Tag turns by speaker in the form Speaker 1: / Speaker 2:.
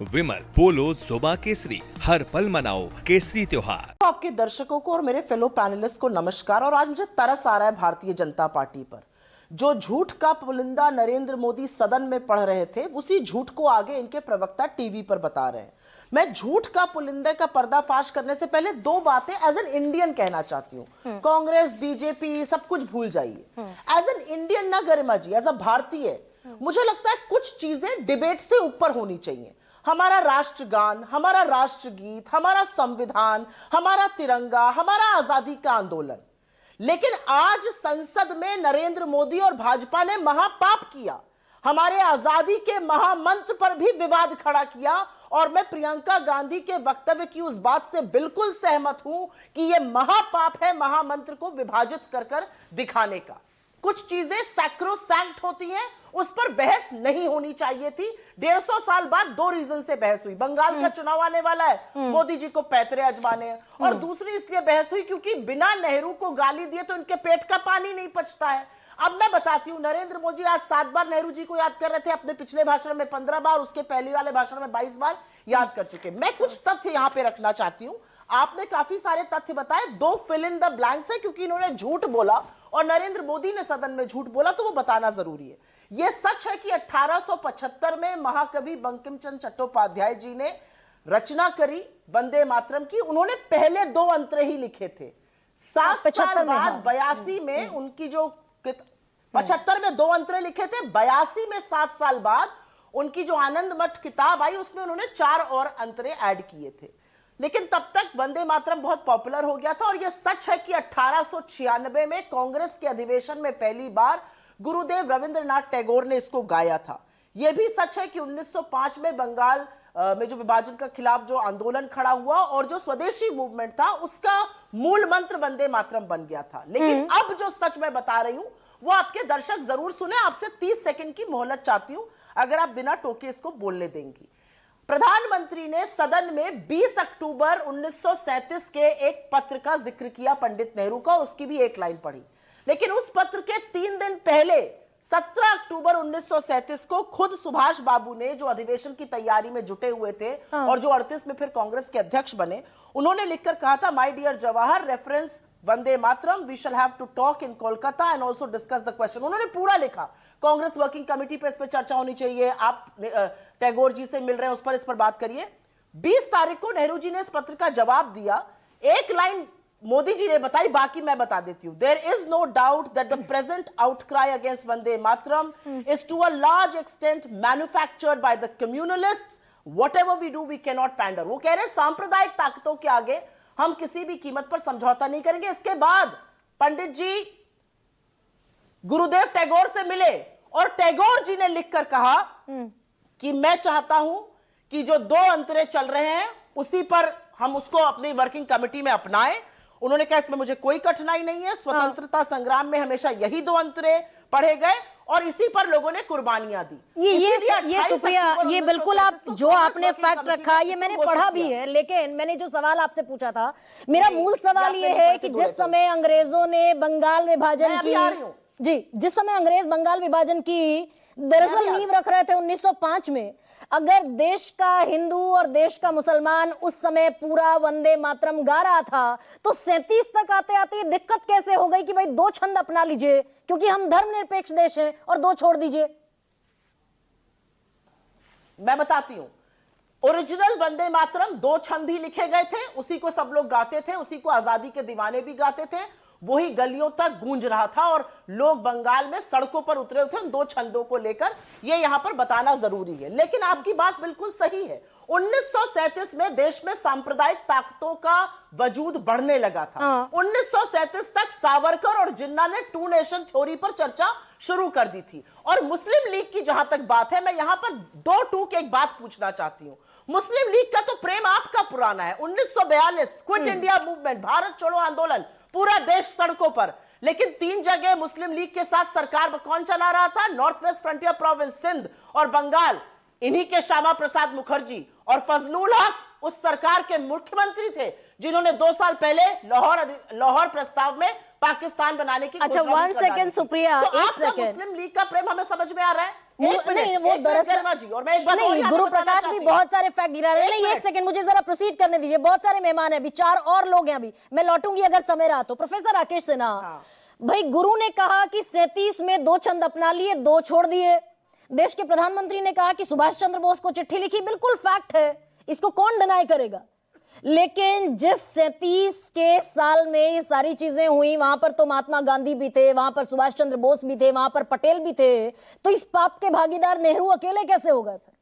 Speaker 1: विमल पोलो जुबा केसरी, हर पल मनाओ केसरी त्योहार।
Speaker 2: आपके दर्शकों को और मेरे फेलो पैनलिस्ट को नमस्कार। और आज मुझे तरस आ रहा है भारतीय जनता पार्टी पर। जो झूठ का पुलिंदा नरेंद्र मोदी सदन में पढ़ रहे थे, उसी झूठ को आगे इनके प्रवक्ता टीवी पर बता रहे हैं। मैं झूठ का पुलिंदा का पर्दाफाश करने से पहले दो बातें एज एन इंडियन कहना चाहती हूँ। कांग्रेस, बीजेपी सब कुछ भूल जाइए। एज एन इंडियन ना गरिमा जी, एज अ भारतीय मुझे लगता है कुछ चीजें डिबेट से ऊपर होनी चाहिए। हमारा राष्ट्रगान, हमारा राष्ट्रगीत, हमारा संविधान, हमारा तिरंगा, हमारा आजादी का आंदोलन। लेकिन आज संसद में नरेंद्र मोदी और भाजपा ने महापाप किया। हमारे आजादी के महामंत्र पर भी विवाद खड़ा किया। और मैं प्रियंका गांधी के वक्तव्य की उस बात से बिल्कुल सहमत हूं कि यह महापाप है महामंत्र को विभाजित कर दिखाने का। कुछ चीजें सैक्रोसैंक्ट होती हैं, उस पर बहस नहीं होनी चाहिए थी। 150 साल बाद दो रीजन से बहस हुई। बंगाल का चुनाव आने वाला है, मोदी जी को पैतरे अजमाने हैं। और दूसरी इसलिए बहस हुई क्योंकि बिना नेहरू को गाली दिए तो इनके पेट का पानी नहीं पचता है। अब मैं बताती हूं, नरेंद्र मोदी आज 7 बार नेहरू जी को याद कर रहे थे, अपने पिछले भाषण में 15 बार, उसके पहले वाले भाषण में 22 बार याद कर चुके। मैं कुछ तथ्य यहां पे रखना चाहती हूं। आपने काफी सारे तथ्य बताए, दो फिल इन द ब्लैंक्स है क्योंकि इन्होंने झूठ बोला और नरेंद्र मोदी ने सदन में झूठ बोला, तो वो बताना जरूरी है। यह सच है कि 1875 में महाकवि बंकिम चंद्र चट्टोपाध्याय जी ने रचना करी वंदे मातरम की। उन्होंने पहले 2 अंतरे ही लिखे थे। 7 साल बाद 82 में उनकी जो 75 में 2 अंतरे लिखे थे, 82 में 7 साल बाद उनकी जो आनंद मठ किताब आई उसमें उन्होंने 4 और अंतरे ऐड किए थे। लेकिन तब तक वंदे मातरम बहुत पॉपुलर हो गया था। और यह सच है कि 1896 में कांग्रेस के अधिवेशन में पहली बार गुरुदेव रविंद्रनाथ टैगोर ने इसको गाया था। यह भी सच है कि 1905 में बंगाल में जो विभाजन के खिलाफ जो आंदोलन खड़ा हुआ और जो स्वदेशी मूवमेंट था, उसका मूल मंत्र वंदे मातरम बन गया था। लेकिन अब जो सच मैं बता रही हूं वो आपके दर्शक जरूर सुने। आपसे 30 सेकंड की मोहलत चाहती हूं, अगर आप बिना टोके इसको बोलने देंगी। प्रधानमंत्री ने सदन में 20 अक्टूबर 1937 के एक पत्र का जिक्र किया पंडित नेहरू का, और उसकी भी एक लाइन पढ़ी। लेकिन उस पत्र के 3 दिन पहले 17 अक्टूबर 1937 को खुद सुभाष बाबू ने, जो अधिवेशन की तैयारी में जुटे हुए थे और जो 38 में फिर कांग्रेस के अध्यक्ष बने, उन्होंने लिखकर कहा था, my dear Jawahar, reference Vande Mataram, we shall have to talk in Kolkata and also discuss the question. उन्होंने पूरा लिखा, कांग्रेस वर्किंग कमेटी पे इस पर चर्चा होनी चाहिए, आप टैगोर जी से मिल रहे हैं, उस पर बात करिए। 20 तारीख को नेहरू जी ने इस पत्र का जवाब दिया। एक लाइन मोदी जी ने बताई, बाकी मैं बता देती हूं। There is no doubt that the present outcry against Vande Mataram is to a large extent manufactured by the communalists. Whatever we do we can not pander. वो कह रहे हैं सांप्रदायिक ताकतों के आगे हम किसी भी कीमत पर समझौता नहीं करेंगे। इसके बाद पंडित जी गुरुदेव टैगोर से मिले और टैगोर जी ने लिखकर कहा कि मैं चाहता हूं कि जो 2 अंतरे चल रहे हैं उसी पर हम उसको अपनी वर्किंग कमेटी में अपनाएं। उन्होंने कहा इसमें मुझे कोई कठिनाई नहीं है, स्वतंत्रता संग्राम में हमेशा यही 2 अंतरे पढ़े गए और इसी पर लोगों ने कुर्बानियां दी।
Speaker 3: ये सुप्रिया, ये बिल्कुल आप जो आपने फैक्ट रखा, ये मैंने पढ़ा भी है। लेकिन मैंने जो सवाल आपसे पूछा था, मेरा मूल सवाल ये है कि जिस समय अंग्रेजों ने बंगाल विभाजन की, जी, जिस समय अंग्रेज बंगाल विभाजन की दरअसल नींव रख रहे थे 1905 में, अगर देश का हिंदू और देश का मुसलमान उस समय पूरा वंदे मातरम गा रहा था, तो 37 तक आते आते दिक्कत कैसे हो गई कि भाई 2 छंद अपना लीजिए क्योंकि हम धर्मनिरपेक्ष देश हैं और 2 छोड़ दीजिए।
Speaker 2: मैं बताती हूं, ओरिजिनल वंदे मातरम 2 छंद ही लिखे गए थे, उसी को सब लोग गाते थे, उसी को आजादी के दीवाने भी गाते थे, वही गलियों तक गूंज रहा था और लोग बंगाल में सड़कों पर उतरे थे उन 2 छंदों को लेकर। ये यहां पर बताना जरूरी है। लेकिन आपकी बात बिल्कुल सही है, 1937 में देश में सांप्रदायिक ताकतों का वजूद बढ़ने लगा था। 1937 तक सावरकर और जिन्ना ने 2 नेशन थ्योरी पर चर्चा शुरू कर दी थी। और मुस्लिम लीग की जहां तक बात है, मैं यहां पर 2 टूक एक बात पूछना चाहती हूं। मुस्लिम लीग का तो प्रेम आपका पुराना है, 1942 क्विट इंडिया मूवमेंट, भारत छोड़ो आंदोलन, पूरा देश सड़कों पर। लेकिन 3 जगह मुस्लिम लीग के साथ सरकार कौन चला रहा था? North west frontier province, Sindh और बंगाल, इन्हीं के श्यामा प्रसाद मुखर्जी और फजलुल हक उस सरकार के मुख्यमंत्री थे जिन्होंने 2 साल पहले लाहौर प्रस्ताव में पाकिस्तान बनाने की
Speaker 3: अच्छा, 1 सेकंड सुप्रिया,
Speaker 2: तो
Speaker 3: 1
Speaker 2: आपका
Speaker 3: सेकंड।
Speaker 2: मुस्लिम लीग का प्रेम हमें समझ में आ रहा है।
Speaker 3: नहीं वो दरअसल
Speaker 2: और मैं एक बात और
Speaker 3: नहीं,
Speaker 2: यहाँ
Speaker 3: गुरु
Speaker 2: पे बताना
Speaker 3: प्रकाश भी
Speaker 2: चाहती हूँ।
Speaker 3: बहुत सारे फैक्ट गिरा रहे हैं।
Speaker 2: एक
Speaker 3: नहीं, एक
Speaker 2: मिनट।
Speaker 3: सेकंड, मुझे जरा प्रोसीड करने दीजिए, बहुत सारे मेहमान हैं अभी, 4 और लोग हैं अभी, मैं लौटूंगी अगर समय रहा तो। प्रोफेसर राकेश सिन्हा, भाई गुरु ने कहा कि 37 में 2 छंद अपना लिए, 2 छोड़ दिए। देश के प्रधानमंत्री ने कहा कि सुभाष चंद्र बोस को चिट्ठी लिखी, बिल्कुल फैक्ट है, इसको कौन डिनाई करेगा। लेकिन जिस 37 के साल में ये सारी चीजें हुई, वहां पर तो महात्मा गांधी भी थे, वहां पर सुभाष चंद्र बोस भी थे, वहां पर पटेल भी थे, तो इस पाप के भागीदार नेहरू अकेले कैसे हो गए फिर?